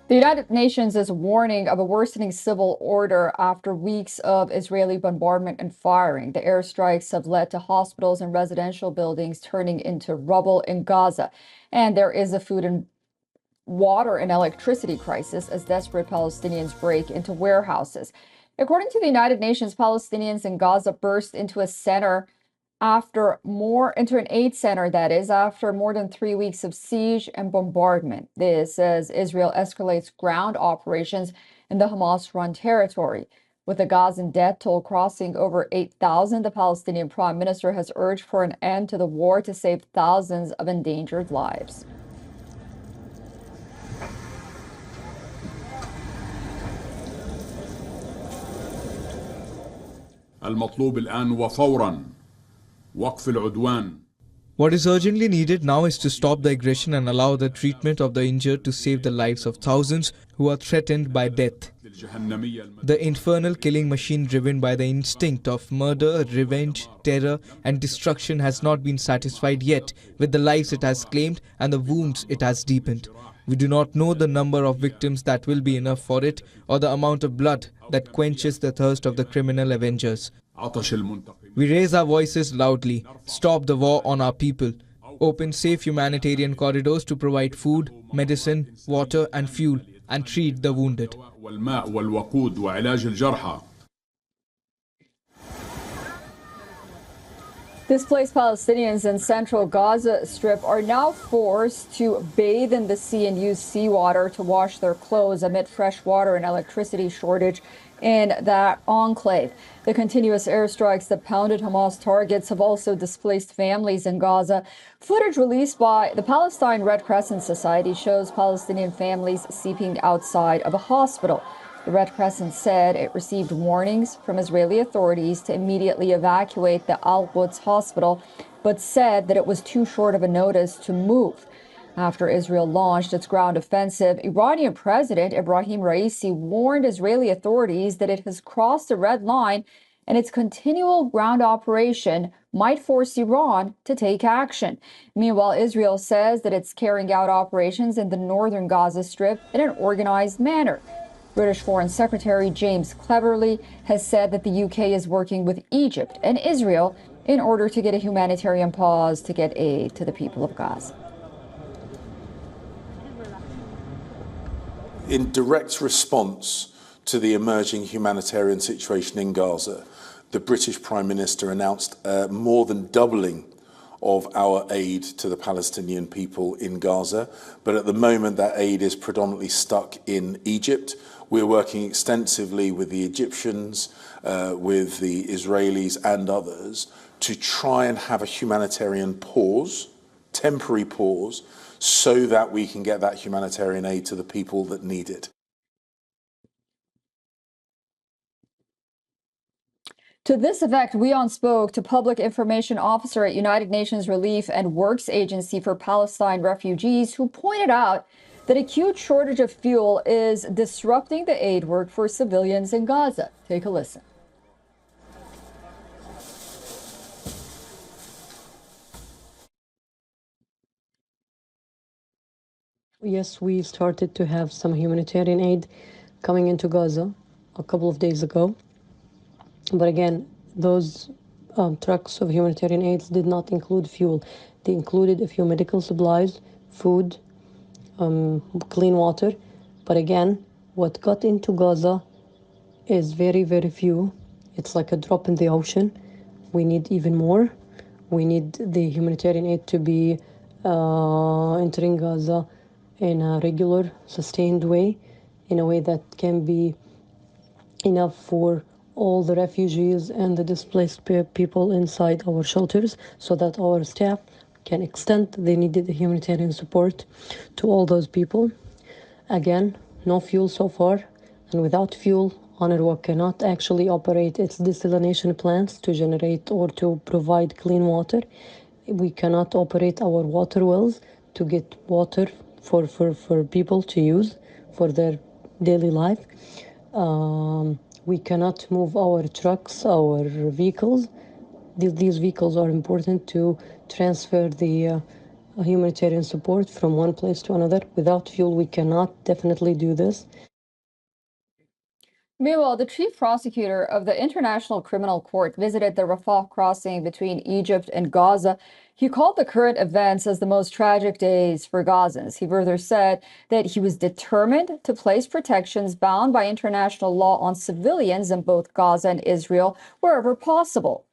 The United Nations is warning of a worsening civil order after weeks of Israeli bombardment and firing. The airstrikes have led to hospitals and residential buildings turning into rubble in Gaza. And there is a food and water and electricity crisis as desperate Palestinians break into warehouses. According to the United Nations, Palestinians in Gaza burst into a center into an aid center, that is, after more than 3 weeks of siege and bombardment. This as Israel escalates ground operations in the Hamas-run territory. With the Gazan death toll crossing over 8,000, the Palestinian Prime Minister has urged for an end to the war to save thousands of endangered lives. المطلوب الآن وفورا وقف العدوان. What is urgently needed now is to stop the aggression and allow the treatment of the injured to save the lives of thousands who are threatened by death. The infernal killing machine driven by the instinct of murder, revenge, terror and destruction has not been satisfied yet with the lives it has claimed and the wounds it has deepened. We do not know the number of victims that will be enough for it or the amount of blood that quenches the thirst of the criminal avengers. We raise our voices loudly. Stop the war on our people. Open safe humanitarian corridors to provide food, medicine, water and fuel and treat the wounded. Displaced Palestinians in central Gaza Strip are now forced to bathe in the sea and use seawater to wash their clothes amid fresh water and electricity shortage in that enclave. The continuous airstrikes that pounded Hamas targets have also displaced families in Gaza. Footage released by the Palestine Red Crescent Society shows Palestinian families sleeping outside of a hospital. The Red Crescent said it received warnings from Israeli authorities to immediately evacuate the Al-Quds hospital, but said that it was too short of a notice to move. After Israel launched its ground offensive, Iranian President Ebrahim Raisi warned Israeli authorities that it has crossed a red line and its continual ground operation might force Iran to take action. Meanwhile, Israel says that it's carrying out operations in the northern Gaza Strip in an organized manner. British Foreign Secretary James Cleverly has said that the UK is working with Egypt and Israel in order to get a humanitarian pause to get aid to the people of Gaza. In direct response to the emerging humanitarian situation in Gaza, the British Prime Minister announced more than doubling of our aid to the Palestinian people in Gaza. But at the moment, that aid is predominantly stuck in Egypt. We're working extensively with the Egyptians, with the Israelis and others to try and have a humanitarian pause, temporary pause, so that we can get that humanitarian aid to the people that need it. To this effect, WION spoke to Public Information Officer at United Nations Relief and Works Agency for Palestine Refugees, who pointed out that acute shortage of fuel is disrupting the aid work for civilians in Gaza. Take a listen. Yes, we started to have some humanitarian aid coming into Gaza a couple of days ago. But again, those trucks of humanitarian aids did not include fuel. They included a few medical supplies, food, clean water. But again, what got into Gaza is very, very few. It's like a drop in the ocean. We need even more. We need the humanitarian aid to be entering Gaza in a regular, sustained way, in a way that can be enough for all the refugees and the displaced people inside our shelters, so that our staff can extend the needed humanitarian support to all those people. Again, no fuel so far, and without fuel, UNRWA cannot actually operate its desalination plants to generate or to provide clean water. We cannot operate our water wells to get water for people to use for their daily life. We cannot move our trucks, our vehicles. These vehicles are important to transfer the humanitarian support from one place to another. Without fuel, we cannot definitely do this. Meanwhile, the chief prosecutor of the International Criminal Court visited the Rafah crossing between Egypt and Gaza. He called the current events as the most tragic days for Gazans. He further said that he was determined to place protections bound by international law on civilians in both Gaza and Israel wherever possible.